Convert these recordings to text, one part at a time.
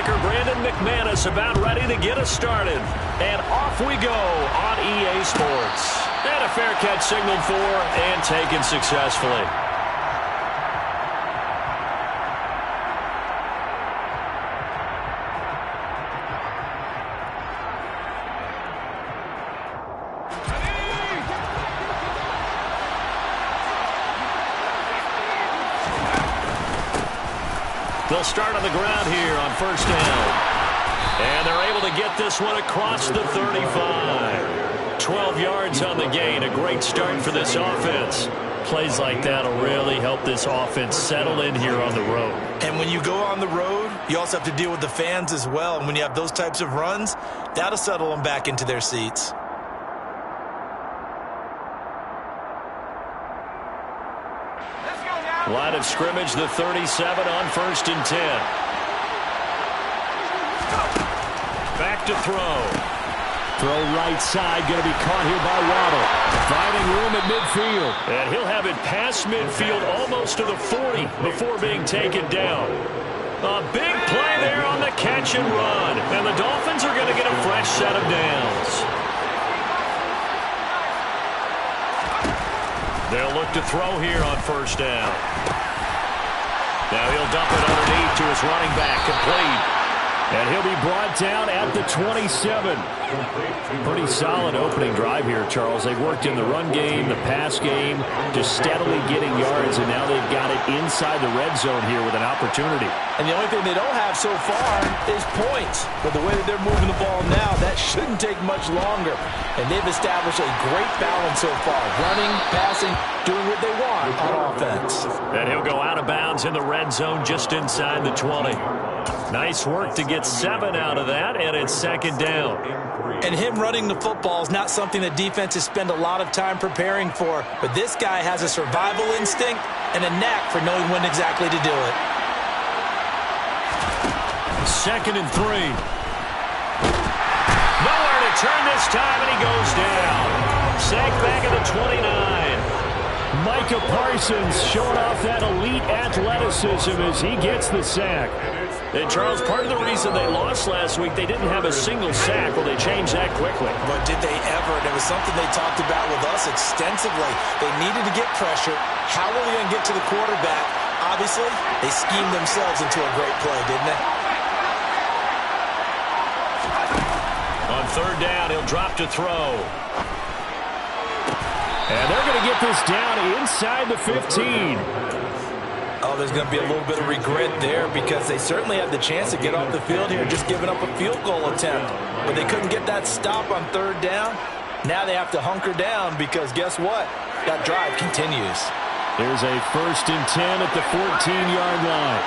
kicker Brandon McManus about ready to get us started. And off we go on EA Sports. And a fair catch signaled for and taken successfully. They'll start on the ground here on first down. And they're able to get this one across the 35. 12 yards on the gain. A great start for this offense. Plays like that will really help this offense settle in here on the road. And when you go on the road, you also have to deal with the fans as well. And when you have those types of runs, that'll settle them back into their seats. Line of scrimmage, the 37 on first and 10. Back to throw. Throw right side, going to be caught here by Waddle. Finding room at midfield. And he'll have it past midfield almost to the 40 before being taken down. A big play there on the catch and run. And the Dolphins are going to get a fresh set of downs. They'll look to throw here on first down. Now he'll dump it underneath to his running back, complete. And he'll be brought down at the 27. Pretty solid opening drive here, Charles. They've worked in the run game, the pass game, just steadily getting yards, and now they've got it inside the red zone here with an opportunity. And the only thing they don't have so far is points. But the way that they're moving the ball now, that shouldn't take much longer. And they've established a great balance so far. Running, passing, doing what they want on offense. And he'll go out of bounds in the red zone just inside the 20. Nice work to get 7 out of that, and it's second down. And him running the football is not something that defenses spend a lot of time preparing for. But this guy has a survival instinct and a knack for knowing when exactly to do it. Second and 3. Nowhere to turn this time, and he goes down. Sacked back at the 29. Micah Parsons showing off that elite athleticism as he gets the sack. And, Charles, part of the reason they lost last week, they didn't have a single sack. Well, they changed that quickly. But did they ever? And it was something they talked about with us extensively. They needed to get pressure. How were they going to get to the quarterback? Obviously, they schemed themselves into a great play, didn't they? On third down, he'll drop to throw. And they're going to get this down inside the 15. Oh, there's going to be a little bit of regret there because they certainly had the chance to get off the field here, just giving up a field goal attempt. But they couldn't get that stop on third down. Now they have to hunker down because guess what? That drive continues. There's a first and 10 at the 14-yard line.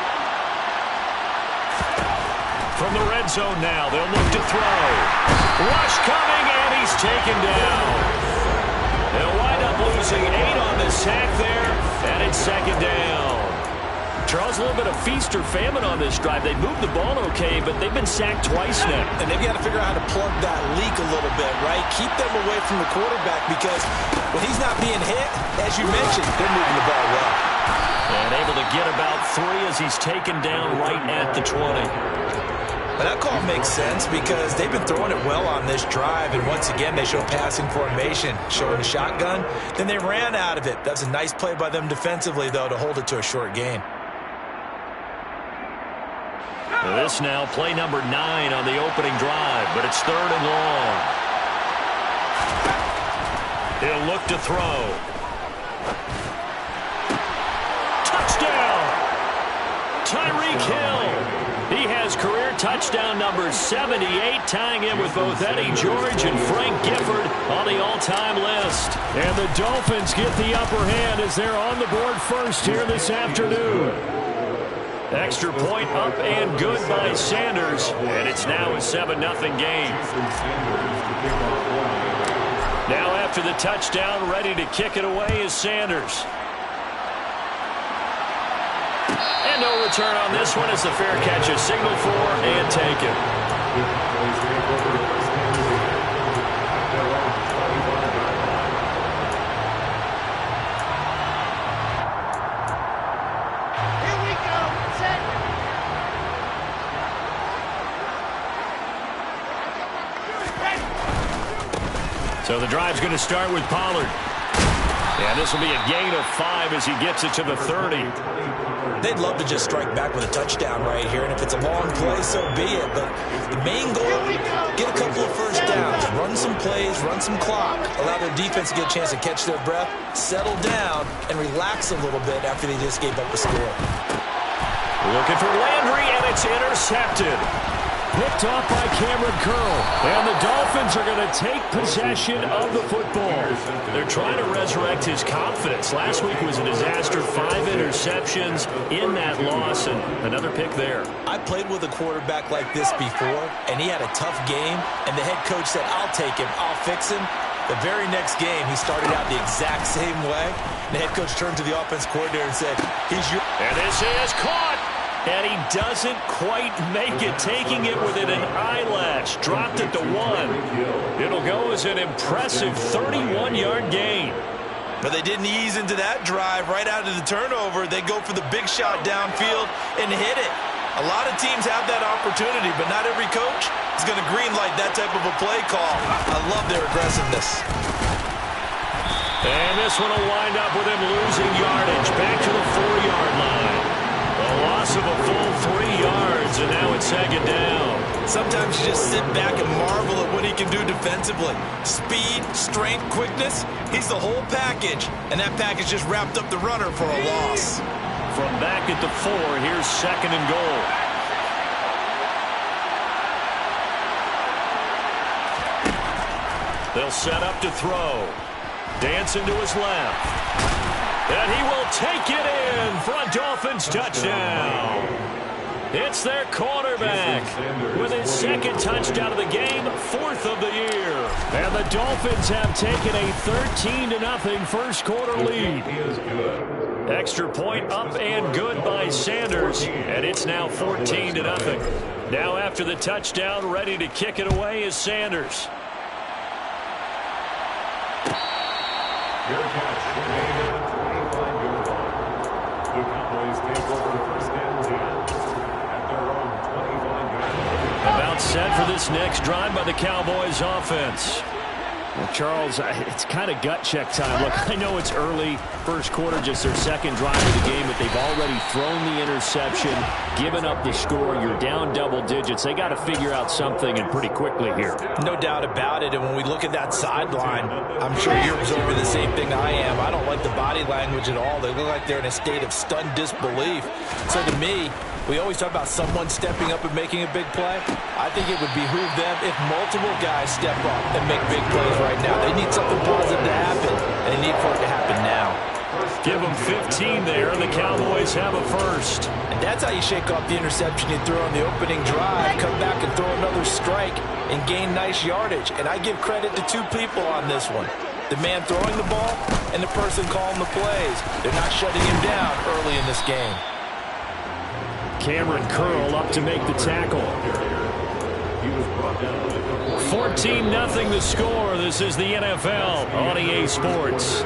From the red zone now, they'll look to throw. Rush coming, and he's taken down. They'll wind up losing 8 on the sack there, and it's second down. Charles, a little bit of feast or famine on this drive. They moved the ball okay, but they've been sacked twice now. And they've got to figure out how to plug that leak a little bit, right? Keep them away from the quarterback because when he's not being hit, as you mentioned, they're moving the ball well. And able to get about 3 as he's taken down right at the 20. But that call makes sense because they've been throwing it well on this drive, and once again, they show passing formation, showing the shotgun. Then they ran out of it. That's a nice play by them defensively, though, to hold it to a short gain. This now play number 9 on the opening drive, but it's third and long. He'll look to throw. Touchdown! Tyreek Hill. He has career touchdown number 78, tying in with both Eddie George and Frank Gifford on the all-time list. And the Dolphins get the upper hand as they're on the board first here this afternoon. Extra point up and good by Sanders, and it's now a 7-0 game. Now after the touchdown, ready to kick it away is Sanders. And no return on this one as the fair catch is signaled for and taken. So the drive's going to start with Pollard. And this will be a gain of 5 as he gets it to the 30. They'd love to just strike back with a touchdown right here, and if it's a long play, so be it. But the main goal, get a couple of first downs, run some plays, run some clock, allow their defense to get a chance to catch their breath, settle down, and relax a little bit after they just gave up a score. Looking for Landry, and it's intercepted. Picked off by Cameron Curl. And the Dolphins are going to take possession of the football. They're trying to resurrect his confidence. Last week was a disaster. 5 interceptions in that loss, and another pick there. I played with a quarterback like this before, and he had a tough game, and the head coach said, I'll take him, I'll fix him. The very next game, he started out the exact same way. The head coach turned to the offense coordinator and said, he's your... And this is caught. And he doesn't quite make it, taking it within an eyelash. Dropped it to 1. It'll go as an impressive 31-yard gain. But they didn't ease into that drive right out of the turnover. They go for the big shot downfield and hit it. A lot of teams have that opportunity, but not every coach is going to greenlight that type of a play call. I love their aggressiveness. And this one will wind up with him losing yardage back to the 4-yard line. A loss of a full 3 yards, and now it's second down. Sometimes you just sit back and marvel at what he can do defensively. Speed, strength, quickness, he's the whole package. And that package just wrapped up the runner for a loss. From back at the 4, here's second and goal. They'll set up to throw. Dancing to his left. And he will take it in for a Dolphins touchdown. It's their quarterback with his second touchdown of the game, 4th of the year. And the Dolphins have taken a 13-0 first quarter lead. Extra point up and good by Sanders, and it's now 14-0. Now after the touchdown, ready to kick it away is Sanders. Your catch. The Cowboys take over the first and 10 at their own 25-yard line. About set for this next drive by the Cowboys offense. Well, Charles, it's kind of gut check time. Look, I know it's early, first quarter, just their second drive of the game, but they've already thrown the interception, given up the score. You're down double digits. They got to figure out something, and pretty quickly here. No doubt about it, and when we look at that sideline, I'm sure you're observing the same thing I am. I don't like the body language at all. They look like they're in a state of stunned disbelief. So to me, we always talk about someone stepping up and making a big play. I think it would behoove them if multiple guys step up and make big plays right now. They need something positive to happen, and they need for it to happen now. Give them 15 there, and the Cowboys have a first. And that's how you shake off the interception you threw on the opening drive, come back and throw another strike and gain nice yardage. And I give credit to 2 people on this one. The man throwing the ball and the person calling the plays. They're not shutting him down early in this game. Cameron Curl up to make the tackle. 14-0 the score. This is the NFL on EA Sports.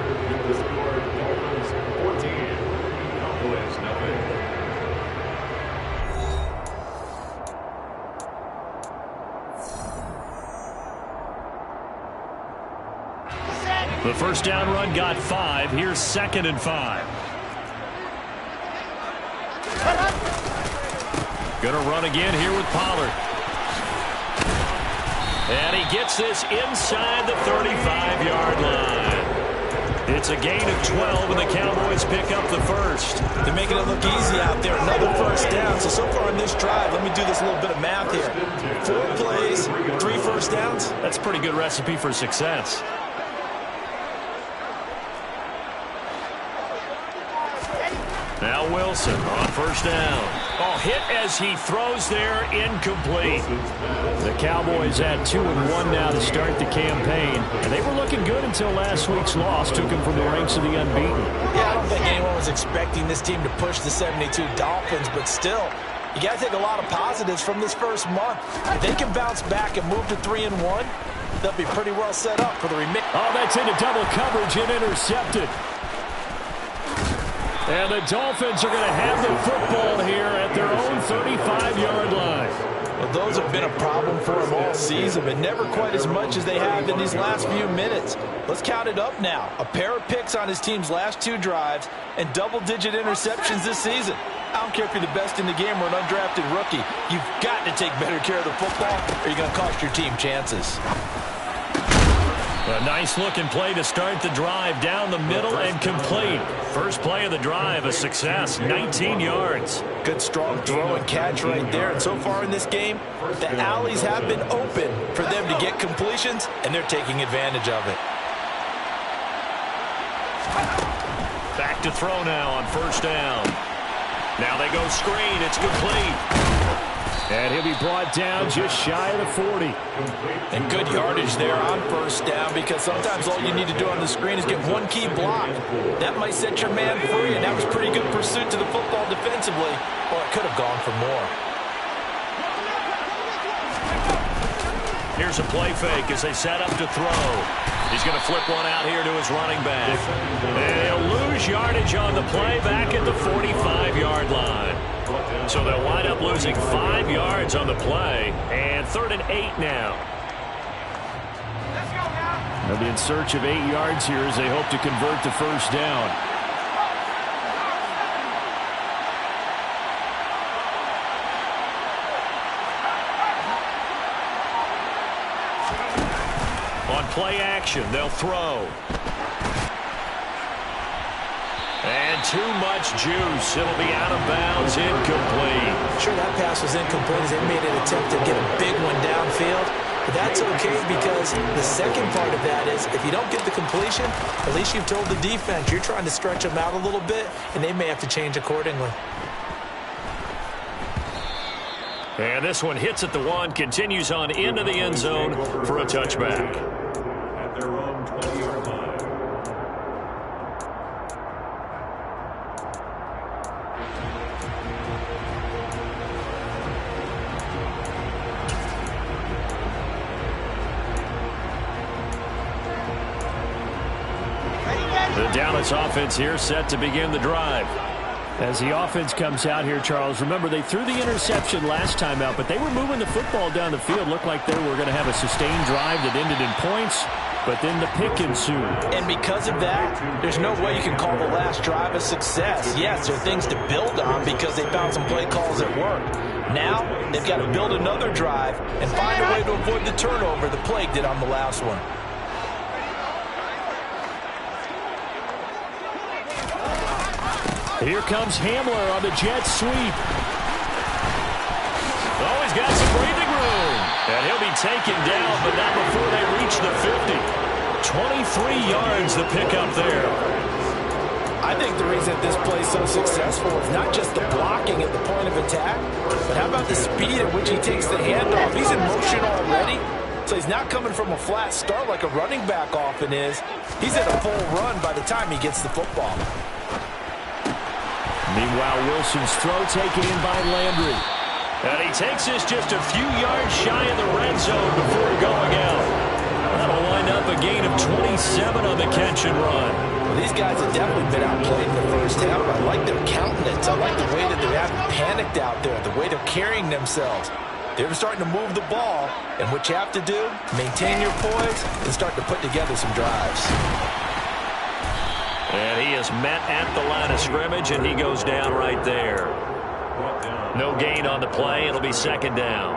The first down run got 5. Here's 2nd and 5. Going to run again here with Pollard. And he gets this inside the 35-yard line. It's a gain of 12, and the Cowboys pick up the first. They're making it look easy out there. Another first down. So far in this drive, let me do this little bit of math here. 4 plays, 3 first downs. That's a pretty good recipe for success. Now Wilson on first down. Oh, hit as he throws there, incomplete. The Cowboys at 2-1 now to start the campaign. And they were looking good until last week's loss took them from the ranks of the unbeaten. Yeah, I don't think anyone was expecting this team to push the 72 Dolphins, but still, you got to take a lot of positives from this first month. If they can bounce back and move to 3-1, they'll be pretty well set up for the remainder. Oh, that's into double coverage and intercepted. And the Dolphins are going to have the football here at their own 35-yard line. Well, those have been a problem for him all season, but never quite as much as they have in these last few minutes. Let's count it up now. A pair of picks on his team's last 2 drives and double-digit interceptions this season. I don't care if you're the best in the game or an undrafted rookie. You've got to take better care of the football or you're going to cost your team chances. A nice-looking play to start the drive down the middle and complete. First play of the drive, a success, 19 yards. Good strong throw and catch right there. And so far in this game, the alleys have been open for them to get completions, and they're taking advantage of it. Back to throw now on first down. Now they go screen. It's complete. And he'll be brought down just shy of the 40. And good yardage there on first down, because sometimes all you need to do on the screen is get one key block. That might set your man free, and that was pretty good pursuit to the football defensively. Well, it could have gone for more. Here's a play fake as they set up to throw. He's going to flip one out here to his running back. And he'll lose yardage on the play back at the 45-yard line. So they'll wind up losing 5 yards on the play. And 3rd and 8 now. They'll be in search of 8 yards here as they hope to convert the first down. On play action, they'll throw. And too much juice. It'll be out of bounds, incomplete. Sure, that pass was incomplete as they made an attempt to get a big one downfield. But that's okay, because the second part of that is if you don't get the completion, at least you've told the defense you're trying to stretch them out a little bit, and they may have to change accordingly. And this one hits at the 1, continues on into the end zone for a touchback. At their own 20-yard line. The Dallas offense here set to begin the drive. As the offense comes out here, Charles, remember they threw the interception last time out, but they were moving the football down the field. Looked like they were going to have a sustained drive that ended in points, but then the pick ensued. And because of that, there's no way you can call the last drive a success. Yes, there are things to build on because they found some play calls that work. Now, they've got to build another drive and find a way to avoid the turnover the plague did on the last one. Here comes Hamler on the jet sweep. Oh, he's got some breathing room. And he'll be taken down, but not before they reach the 50. 23 yards the pickup there. I think the reason this play is so successful is not just the blocking at the point of attack, but how about the speed at which he takes the handoff? He's in motion already, so he's not coming from a flat start like a running back often is. He's at a full run by the time he gets the football. Meanwhile, Wilson's throw taken in by Landry. And he takes this just a few yards shy of the red zone before going out. That'll wind up a gain of 27 on the catch and run. Well, these guys have definitely been outplayed in the first half. I like their countenance. I like the way that they haven't panicked out there, the way they're carrying themselves. They're starting to move the ball, and what you have to do, maintain your poise and start to put together some drives. And he is met at the line of scrimmage, and he goes down right there. No gain on the play. It'll be second down.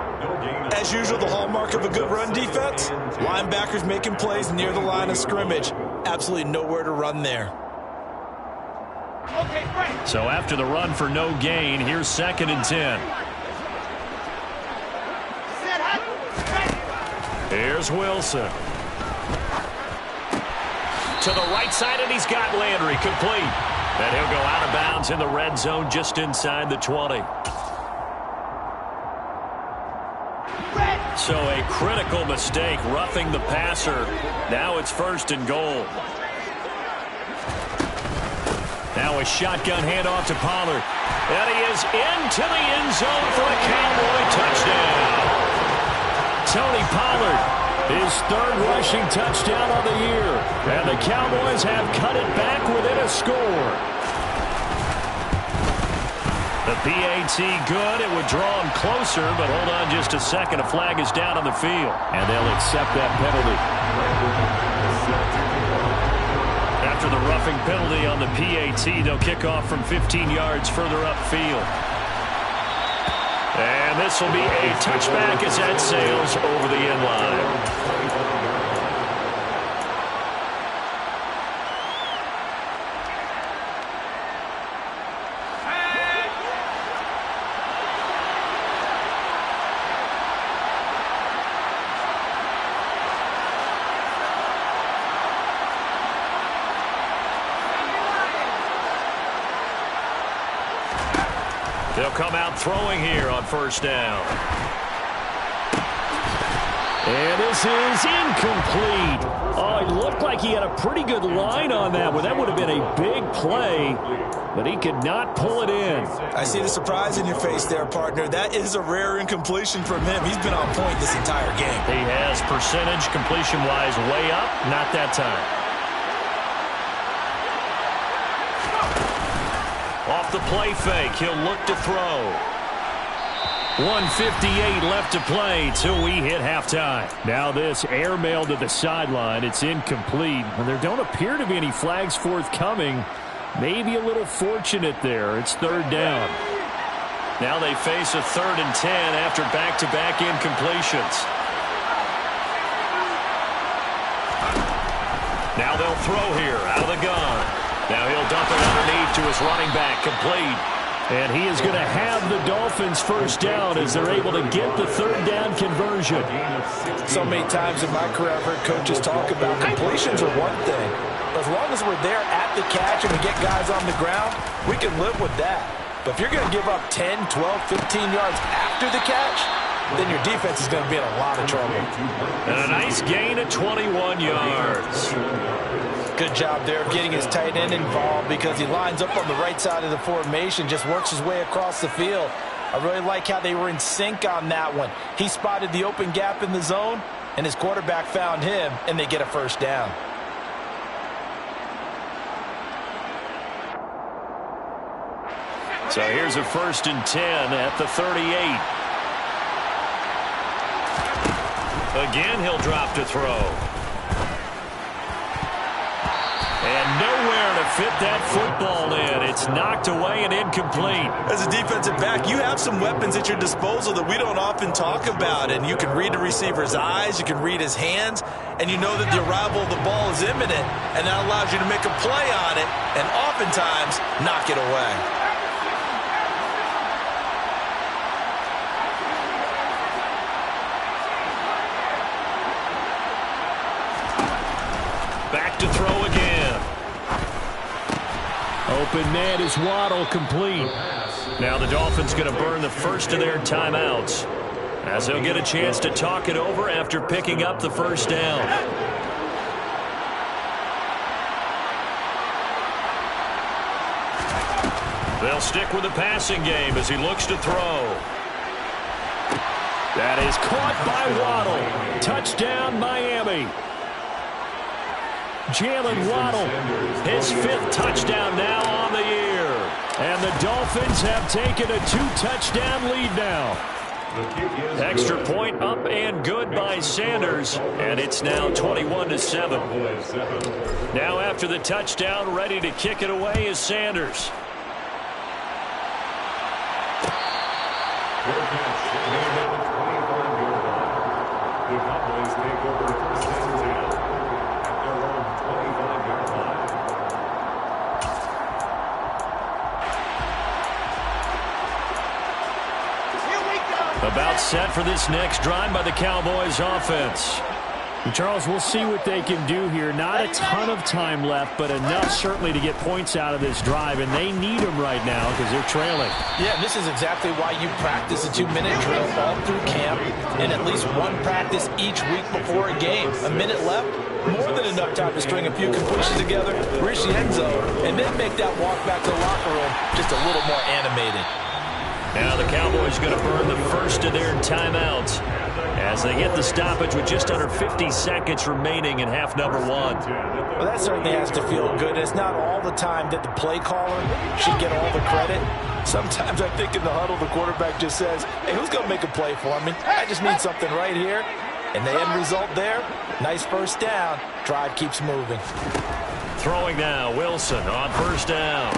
As usual, the hallmark of a good run defense, linebackers making plays near the line of scrimmage. Absolutely nowhere to run there. So after the run for no gain, here's 2nd and 10. Here's Wilson. To the right side, and he's got Landry complete. And he'll go out of bounds in the red zone just inside the 20. So a critical mistake, roughing the passer. Now it's 1st and goal. Now a shotgun handoff to Pollard. And he is into the end zone for a Cowboy touchdown. Tony Pollard, his 3rd rushing touchdown on the year. And the Cowboys have cut it back within a score. The PAT good. It would draw him closer, but hold on just a second. A flag is down on the field, and they'll accept that penalty. After the roughing penalty on the PAT, they'll kick off from 15 yards further upfield. And this will be a touchback as that sails over the end line. They'll come out throwing here on first down. And this is incomplete. Oh, it looked like he had a pretty good line on that one. That would have been a big play, but he could not pull it in. I see the surprise in your face there, partner. That is a rare incompletion from him. He's been on point this entire game. He has percentage completion-wise way up. Not that time. Off the play fake, he'll look to throw. 1:58 left to play till we hit halftime. Now this airmail to the sideline. It's incomplete. And there don't appear to be any flags forthcoming. Maybe a little fortunate there. It's third down. Now they face a 3rd and 10 after back-to-back incompletions. Now they'll throw here out of the gun. Now he'll dump it underneath to his running back, complete. And he is going to have the Dolphins first down as they're able to get the third down conversion. So many times in my career I've heard coaches talk about completions are one thing. But as long as we're there at the catch and we get guys on the ground, we can live with that. But if you're going to give up 10, 12, 15 yards after the catch, then your defense is going to be in a lot of trouble. And a nice gain of 21 yards. Good job there of getting his tight end involved because he lines up on the right side of the formation, just works his way across the field. I really like how they were in sync on that one. He spotted the open gap in the zone, and his quarterback found him, and they get a first down. So here's a 1st and 10 at the 38. Again, he'll drop to throw. And nowhere to fit that football in. It's knocked away and incomplete. As a defensive back, you have some weapons at your disposal that we don't often talk about. And you can read the receiver's eyes, you can read his hands, and you know that the arrival of the ball is imminent. And that allows you to make a play on it and oftentimes knock it away. Back to throw again. Open man is Waddle, complete. Now the Dolphins going to burn the first of their timeouts as they'll get a chance to talk it over after picking up the first down. They'll stick with the passing game as he looks to throw. That is caught by Waddle. Touchdown, Miami. Jalen Waddle, his 5th touchdown now on the year. And the Dolphins have taken a 2-touchdown lead now. Extra point up and good by Sanders. And it's now 21-7. Now after the touchdown, ready to kick it away is Sanders. The Cowboys take over the first and 10 at their own 25-yard line. About set for this next drive by the Cowboys offense. Charles, we'll see what they can do here. Not a ton of time left, but enough certainly to get points out of this drive, and they need them right now because they're trailing. Yeah, this is exactly why you practice a 2-minute drill all through camp and at least one practice each week before a game. A minute left, more than enough time to string a few completions together, reach the end zone, and then make that walk back to the locker room just a little more animated. Now the Cowboys going to burn the first of their timeouts as they get the stoppage with just under 50 seconds remaining in half number 1. Well, that certainly has to feel good. It's not all the time that the play caller should get all the credit. Sometimes I think in the huddle, the quarterback just says, hey, who's going to make a play for me? I just need something right here. And the end result there, nice first down. Drive keeps moving. Throwing now, Wilson on first down.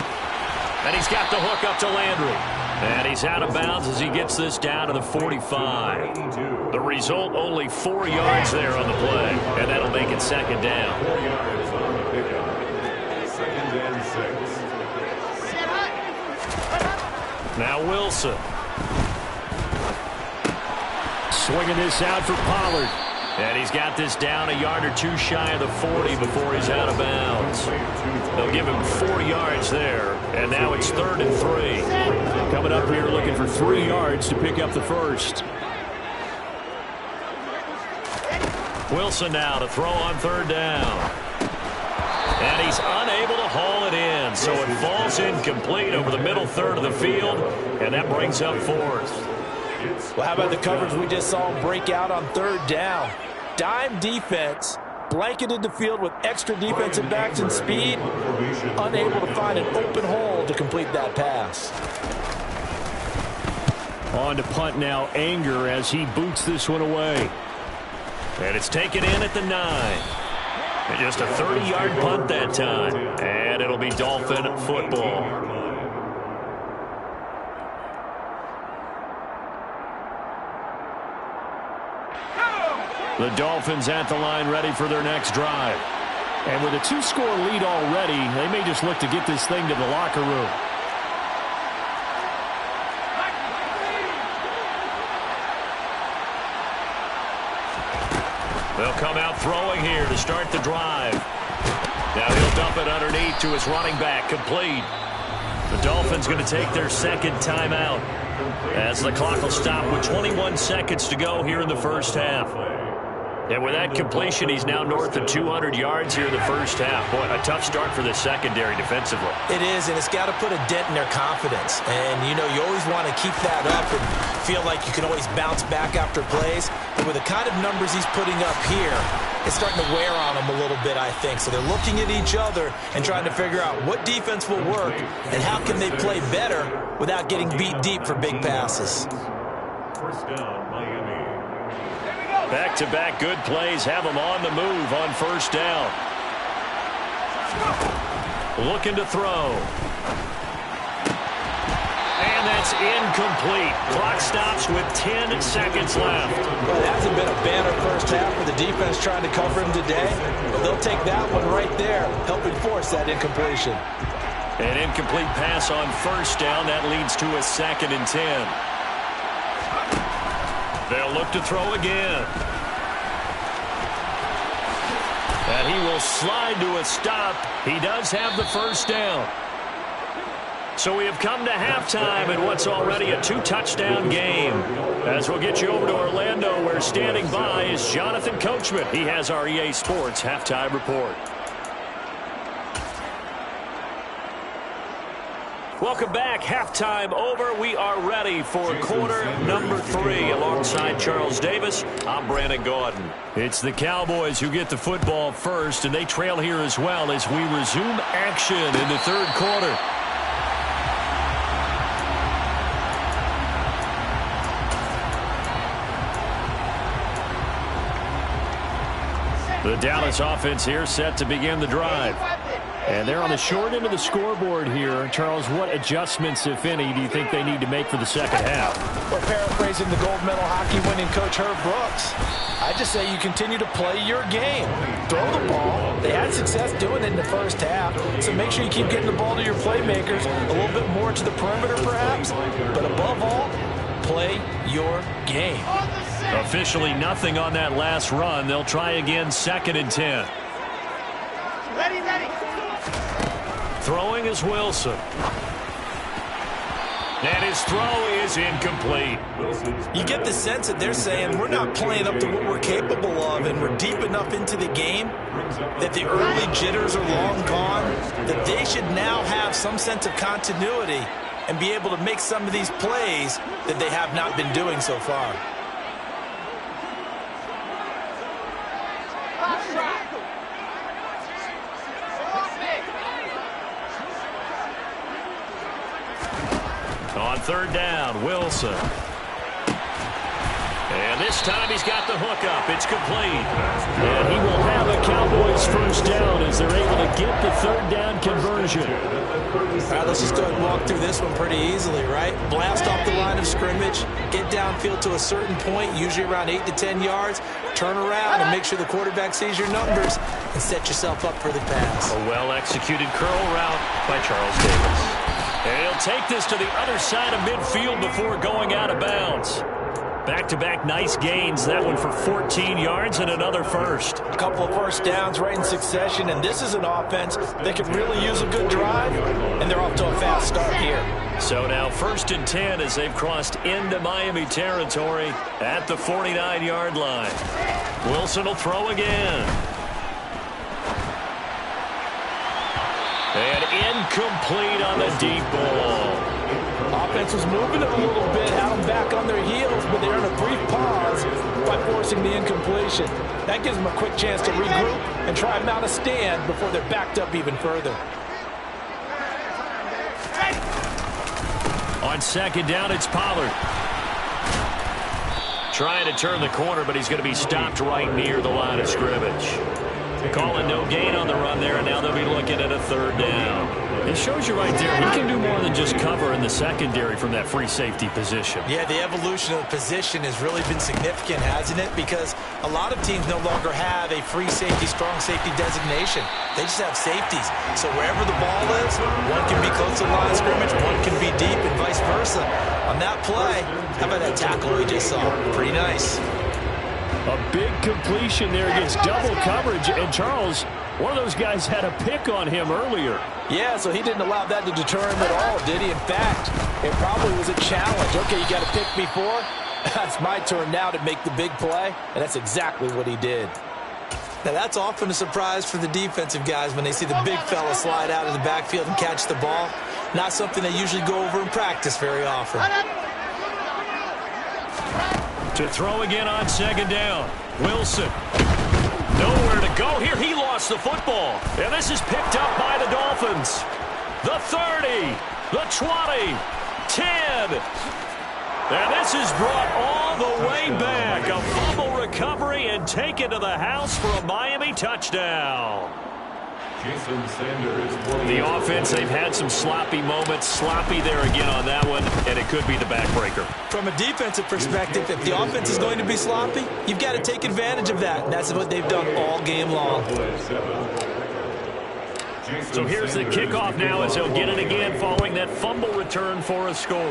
And he's got the hook up to Landry. And he's out of bounds as he gets this down to the 45. The result, only 4 yards there on the play. And that'll make it second down. 4 yards on the pickup. 2nd and 6. Now Wilson. Swinging this out for Pollard. And he's got this down a yard or two shy of the 40 before he's out of bounds. They'll give him 4 yards there. And now it's 3rd and 3. Coming up here looking for 3 yards to pick up the first. Wilson now to throw on 3rd down. And he's unable to haul it in. So it falls incomplete over the middle third of the field. And that brings up 4th. Well, how about the coverage we just saw him break out on 3rd down? Dime defense, blanketed the field with extra defensive backs and speed, unable to find an open hole to complete that pass. On to punt now, Anger, as he boots this one away. And it's taken in at the 9. And just a 30-yard punt that time. And it'll be Dolphin football. The Dolphins at the line ready for their next drive. And with a 2-score lead already, they may just look to get this thing to the locker room. They'll come out throwing here to start the drive. Now he'll dump it underneath to his running back, complete. The Dolphins going to take their second timeout as the clock will stop with 21 seconds to go here in the first half. And with that completion, he's now north of 200 yards here in the first half. Boy, a tough start for the secondary defensively. It is, and it's got to put a dent in their confidence. And, you know, you always want to keep that up and feel like you can always bounce back after plays. But with the kind of numbers he's putting up here, it's starting to wear on them a little bit, I think. So they're looking at each other and trying to figure out what defense will work and how can they play better without getting beat deep for big passes. First down, Miami. Back-to-back good plays have them on the move on first down. Looking to throw. And that's incomplete. Clock stops with 10 seconds left. Well, it hasn't been a banner first half for the defense trying to cover him today. But they'll take that one right there, helping force that incompletion. An incomplete pass on first down. That leads to a 2nd and 10. They'll look to throw again. And he will slide to a stop. He does have the first down. So we have come to halftime in what's already a 2-touchdown game. As we'll get you over to Orlando, where standing by is Jonathan Coachman. He has our EA Sports halftime report. Welcome back. Halftime over. We are ready for quarter number 3. Alongside Charles Davis, I'm Brandon Gaudin. It's the Cowboys who get the football first, and they trail here as well as we resume action in the 3rd quarter. The Dallas offense here set to begin the drive. And they're on the short end of the scoreboard here. Charles, what adjustments, if any, do you think they need to make for the second half? Well, paraphrasing the gold medal hockey winning coach Herb Brooks, I just say you continue to play your game. Throw the ball. They had success doing it in the first half, so make sure you keep getting the ball to your playmakers, a little bit more to the perimeter perhaps, but above all, play your game. Officially nothing on that last run. They'll try again, 2nd and 10. Ready. Throwing is Wilson. And his throw is incomplete. You get the sense that they're saying we're not playing up to what we're capable of, and we're deep enough into the game that the early jitters are long gone, that they should now have some sense of continuity and be able to make some of these plays that they have not been doing so far. On third down, Wilson. And this time he's got the hookup. It's complete. And he will have a Cowboys first down as they're able to get the third down conversion. All right, let's just go ahead and walk through this one pretty easily, right? Blast off the line of scrimmage, get downfield to a certain point, usually around 8 to 10 yards, turn around and make sure the quarterback sees your numbers and set yourself up for the pass. A well-executed curl route by Charles Davis. And he'll take this to the other side of midfield before going out of bounds. Back-to-back nice gains. That one for 14 yards and another first. A couple of first downs right in succession, and this is an offense that could really use a good drive, and they're off to a fast start here. So now 1st and 10 as they've crossed into Miami territory at the 49-yard line. Wilson will throw again. And incomplete on the deep ball. Offense was moving it a little bit, had them back on their heels, but they earned a brief pause by forcing the incompletion. That gives them a quick chance to regroup and try and mount a stand before they're backed up even further. On second down, it's Pollard. Trying to turn the corner, but he's going to be stopped right near the line of scrimmage. Calling no gain on the run there, and now they'll be looking at a third down. It shows you right there, he can do more than just cover in the secondary from that free safety position. Yeah, the evolution of the position has really been significant, hasn't it? Because a lot of teams no longer have a free safety, strong safety designation. They just have safeties. So wherever the ball is, one can be close to the line of scrimmage, one can be deep, and vice versa. On that play, how about that tackle we just saw? Pretty nice. A big completion there against double coverage. And Charles, one of those guys had a pick on him earlier. Yeah, so he didn't allow that to deter him at all, did he? In fact, it probably was a challenge. Okay, you got to pick me for? It's my turn now to make the big play, and that's exactly what he did. Now, that's often a surprise for the defensive guys when they see the big fella slide out of the backfield and catch the ball. Not something they usually go over in practice very often. To throw again on second down. Wilson. Nowhere to go here. He lost the football. And this is picked up by the Dolphins. The 30. The 20. 10. And this is brought all the way back. A fumble recovery and taken to the house for a Miami touchdown. The offense, they've had some sloppy moments. Sloppy there again on that one, and it could be the backbreaker. From a defensive perspective, if the offense is going to be sloppy, you've got to take advantage of that. And that's what they've done all game long. So here's the kickoff now as they'll get it again following that fumble return for a score.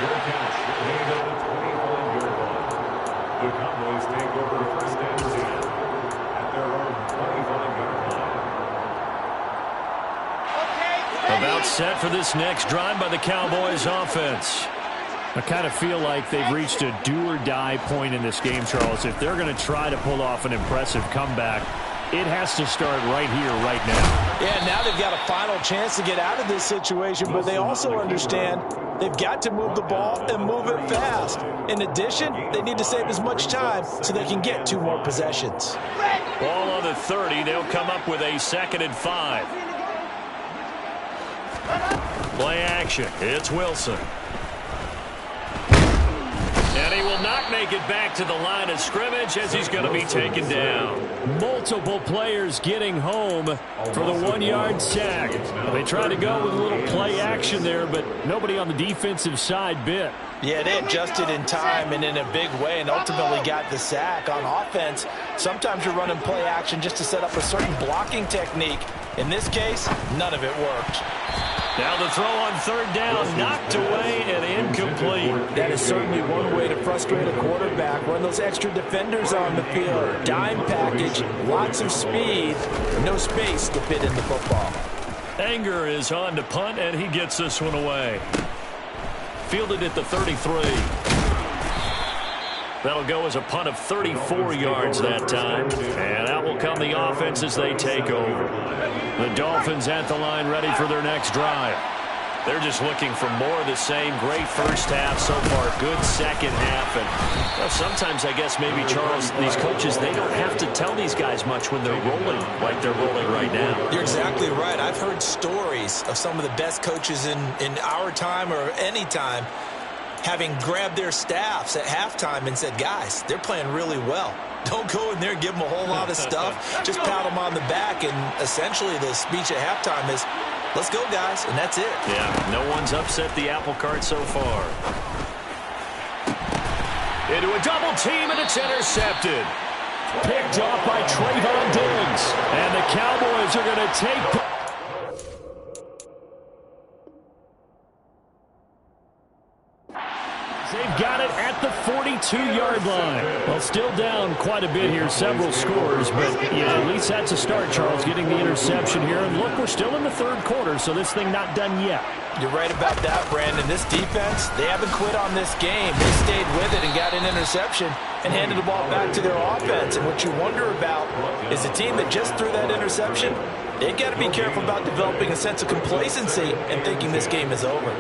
Your catch made at the 25-yard line. The Cowboys take over first and 10 at their own 25-yard line. About set for this next drive by the Cowboys offense. I kind of feel like they've reached a do-or-die point in this game, Charles. If they're going to try to pull off an impressive comeback, it has to start right here, right now. Yeah, now they've got a final chance to get out of this situation, but they also understand they've got to move the ball and move it fast. In addition, they need to save as much time so they can get 2 more possessions. Ball on the 30. They'll come up with a 2nd and 5. Play action. It's Wilson. And he will not make it back to the line of scrimmage as he's going to be taken down. Multiple players getting home for the 1-yard sack. They tried to go with a little play action there, but nobody on the defensive side bit. Yeah, they adjusted in time and in a big way and ultimately got the sack. On offense, sometimes you're running play action just to set up a certain blocking technique. In this case, none of it worked. Now the throw on third down, knocked away and incomplete. That is certainly one way to frustrate a quarterback. Run those extra defenders on the field. Dime package, lots of speed, no space to fit in the football. Anger is on to punt, and he gets this one away. Fielded at the 33. That'll go as a punt of 34 yards that time. And out will come the offense as they take over. The Dolphins at the line ready for their next drive. They're just looking for more of the same. Great first half so far. Good second half. And well, sometimes, I guess, maybe, Charles, these coaches, they don't have to tell these guys much when they're rolling like they're rolling right now. You're exactly right. I've heard stories of some of the best coaches in our time or any time having grabbed their staffs at halftime and said, guys, they're playing really well. Don't go in there and give them a whole lot of stuff. Just pat them on the back. And essentially the speech at halftime is, let's go, guys, and that's it. Yeah, no one's upset the apple cart so far. Into a double team, and it's intercepted. Picked off by Trayvon Diggs. And the Cowboys are going to take... They've got it at the 42-yard line. Well, still down quite a bit here, several scores, but yeah, at least that's a start, Charles, getting the interception here. And look, we're still in the third quarter, so this thing not done yet. You're right about that, Brandon. This defense, they haven't quit on this game. They stayed with it and got an interception and handed the ball back to their offense. And what you wonder about is a team that just threw that interception, they've got to be careful about developing a sense of complacency and thinking this game is over.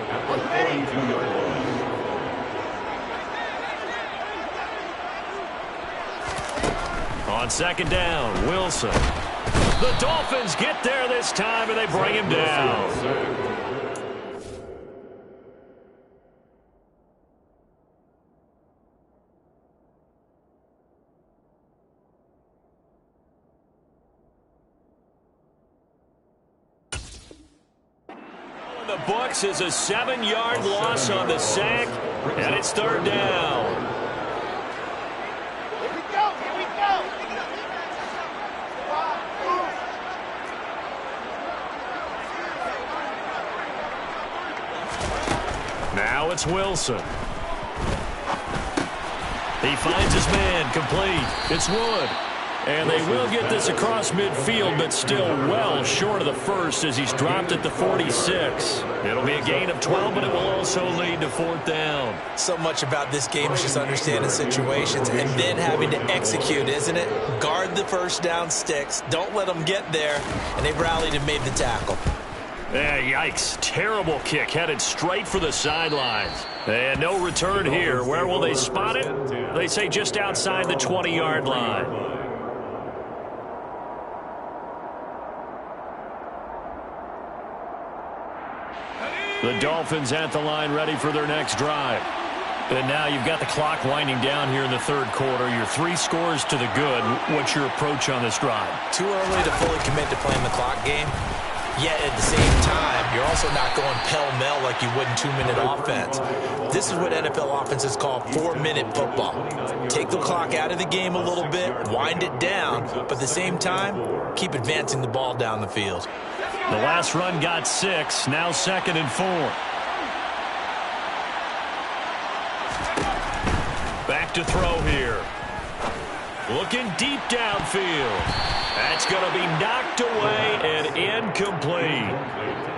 On second down, Wilson. The Dolphins get there this time, and they bring him down. The books is a 7-yard loss on the sack, and it's third down. Now it's Wilson. He finds his man, complete. It's Wood. And they will get this across midfield, but still well short of the first as he's dropped at the 46. It'll be a gain of 12, but it will also lead to fourth down. So much about this game is just understanding situations and then having to execute, isn't it? Guard the first down sticks. Don't let them get there. And they rallied and made the tackle. Yeah, yikes. Terrible kick headed straight for the sidelines. And no return here. Where will they spot it? They say just outside the 20-yard line. The Dolphins at the line ready for their next drive. And now you've got the clock winding down here in the third quarter. Your 3 scores to the good. What's your approach on this drive? Too early to fully commit to playing the clock game. Yet at the same time, you're also not going pell-mell like you would in 2-minute offense. This is what NFL offenses call 4-minute football. Take the clock out of the game a little bit, wind it down, but at the same time, keep advancing the ball down the field. The last run got 6, now 2nd and 4. Back to throw here. Looking deep downfield. That's going to be knocked away and incomplete.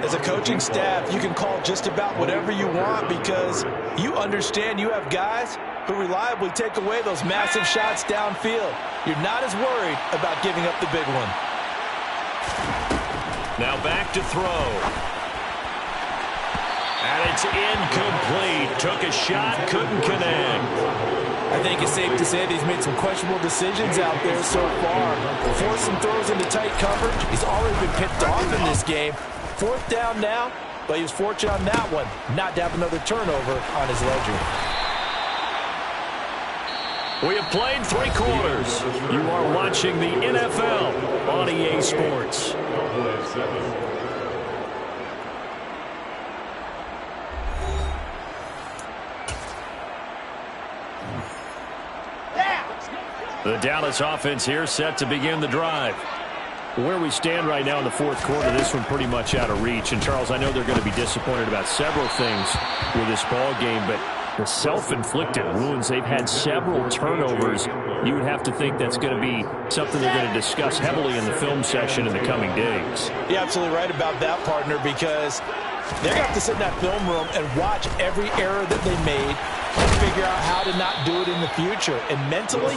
As a coaching staff, you can call just about whatever you want because you understand you have guys who reliably take away those massive shots downfield. You're not as worried about giving up the big one. Now back to throw. And it's incomplete. Took a shot, couldn't connect. I think it's safe to say that he's made some questionable decisions out there so far. Forced some throws into tight coverage. He's already been picked off in this game. Fourth down now, but he was fortunate on that one not to have another turnover on his ledger. We have played 3 quarters. You are watching the NFL on EA Sports. The Dallas offense here set to begin the drive. Where we stand right now in the fourth quarter, this one pretty much out of reach. And, Charles, I know they're going to be disappointed about several things with this ball game, but the self-inflicted wounds, they've had several turnovers. You would have to think that's going to be something they're going to discuss heavily in the film session in the coming days. You're absolutely right about that, partner, because they're going to have to sit in that film room and watch every error that they made, and figure out how to not do it in the future. And mentally,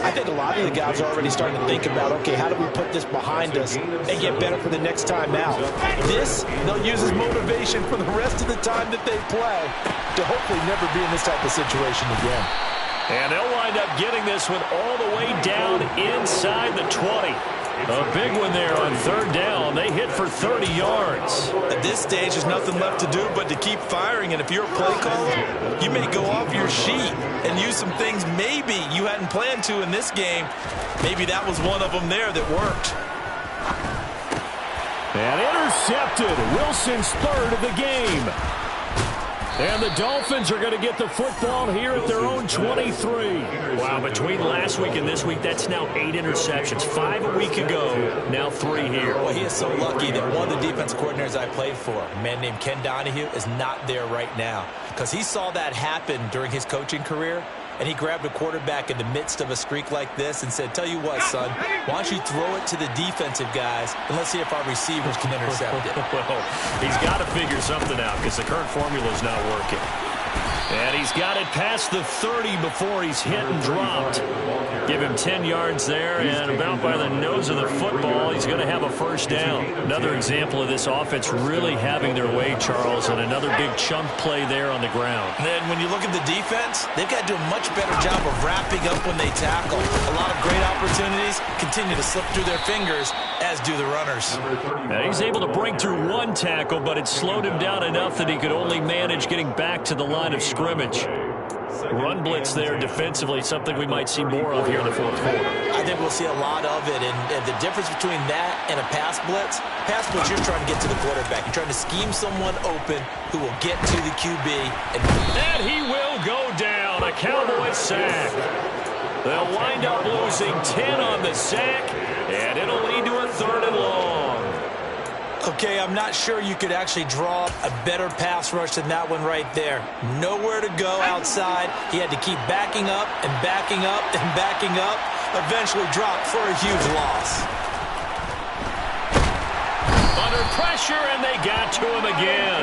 I think a lot of the guys are already starting to think about, okay, how do we put this behind us and get better for the next time out? This, they'll use as motivation for the rest of the time that they play to hopefully never be in this type of situation again. And they'll wind up getting this one all the way down inside the 20. A big one there on third down. They hit for 30 yards. At this stage, there's nothing left to do but to keep firing. And if you're a play caller, you may go off your sheet and use some things maybe you hadn't planned to in this game. Maybe that was one of them there that worked. And intercepted. Wilson's third of the game. And the Dolphins are going to get the football here at their own 23. Wow, between last week and this week, that's now 8 interceptions. 5 a week ago, now 3 here. Well, he is so lucky that one of the defense coordinators I played for, a man named Ken Donahue, is not there right now. Because he saw that happen during his coaching career, and he grabbed a quarterback in the midst of a streak like this and said, tell you what, son, why don't you throw it to the defensive guys, and let's see if our receivers can intercept it. Well, he's got to figure something out because the current formula is not working. And he's got it past the 30 before he's hit and dropped. Give him 10 yards there, and about by the nose of the football, he's going to have a first down. Another example of this offense really having their way, Charles, and another big chunk play there on the ground. And then when you look at the defense, they've got to do a much better job of wrapping up when they tackle. A lot of great opportunities continue to slip through their fingers, as do the runners. Now he's able to break through one tackle, but it slowed him down enough that he could only manage getting back to the line of scrimmage. Run blitz there defensively, something we might see more of here in the fourth quarter. I think we'll see a lot of it, and the difference between that and a pass blitz, you're trying to get to the quarterback. You're trying to scheme someone open who will get to the QB. And he will go down, a Cowboys sack. They'll wind up losing 10 on the sack, and it'll lead to a 3rd and long. Okay, I'm not sure you could actually draw a better pass rush than that one right there. Nowhere to go outside. He had to keep backing up and backing up and backing up. Eventually dropped for a huge loss. Under pressure, and they got to him again.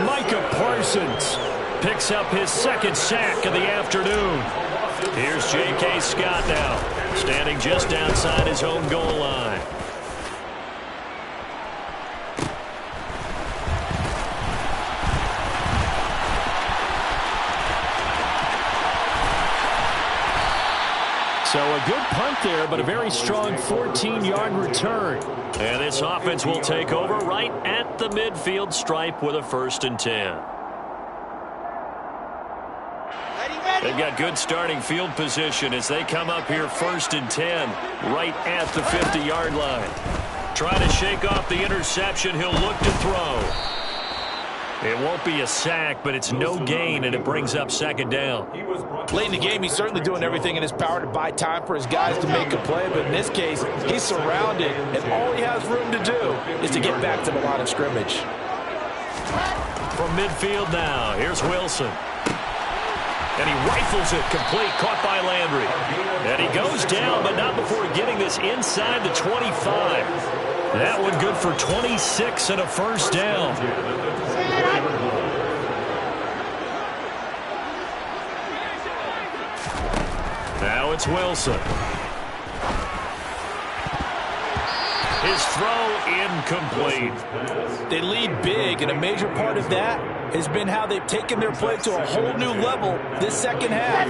Micah Parsons picks up his 2nd sack of the afternoon. Here's J.K. Scott now, standing just outside his own goal line. So a good punt there, but a very strong 14-yard return. And this offense will take over right at the midfield stripe with a 1st and 10. They've got good starting field position as they come up here 1st and 10 right at the 50-yard line. Trying to shake off the interception. He'll look to throw. It won't be a sack, but it's no gain, and it brings up 2nd down. Late in the game, he's certainly doing everything in his power to buy time for his guys to make a play, but in this case, he's surrounded, and all he has room to do is to get back to the line of scrimmage. From midfield now, here's Wilson. And he rifles it complete, caught by Landry. And he goes down, but not before getting this inside the 25. That one good for 26 and a 1st down. Now it's Wilson. His throw incomplete. They lead big, and a major part of that has been how they've taken their play to a whole new level this 2nd half.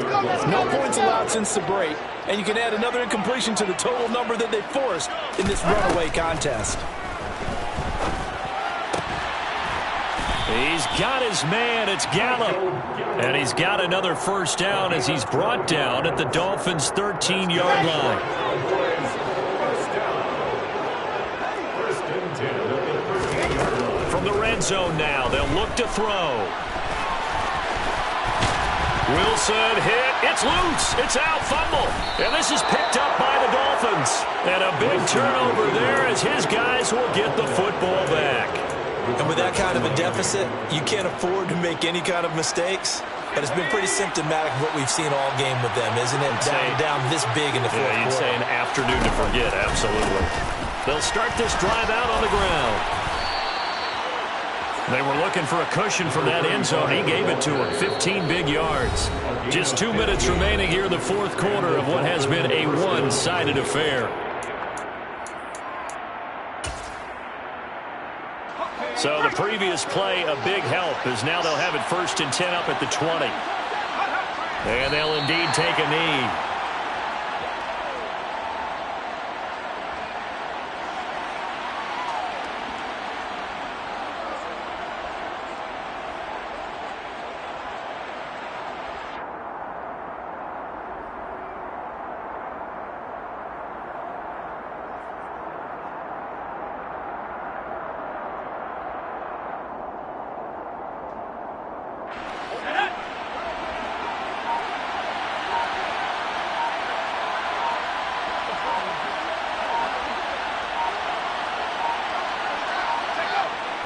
No points allowed since the break, and you can add another incompletion to the total number that they forced in this runaway contest. He's got his man. It's Gallup. And he's got another 1st down as he's brought down at the Dolphins' 13-yard line. From the red zone now, they'll look to throw. Wilson hit. It's loose. It's out. Fumble. And this is picked up by the Dolphins. And a big turnover there as his guys will get the football back. And with that kind of a deficit, you can't afford to make any kind of mistakes. But it's been pretty symptomatic of what we've seen all game with them, isn't it? Down this big in the fourth quarter. You'd say an afternoon to forget, absolutely. They'll start this drive out on the ground. They were looking for a cushion from that end zone. He gave it to them. 15 big yards. Just 2 minutes remaining here in the fourth quarter of what has been a one-sided affair. So the previous play, a big help, as now they'll have it 1st and 10 up at the 20. And they'll indeed take a knee.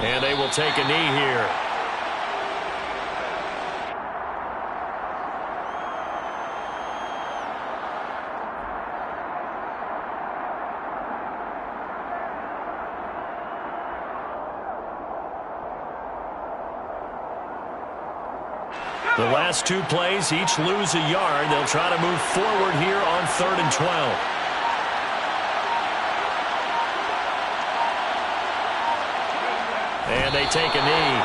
And they will take a knee here. The last 2 plays, each lose a yard. They'll try to move forward here on 3rd and 12. And they take a knee.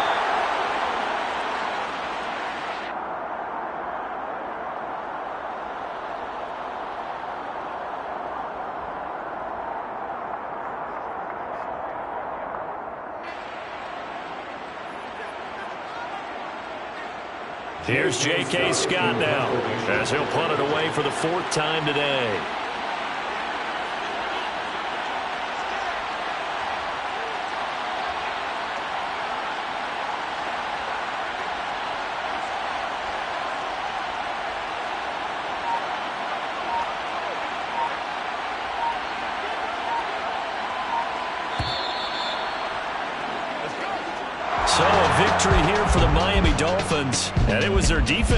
Here's J.K. Scott now, as he'll punt it away for the 4th time today. So a victory here for the Miami Dolphins, and it was their defense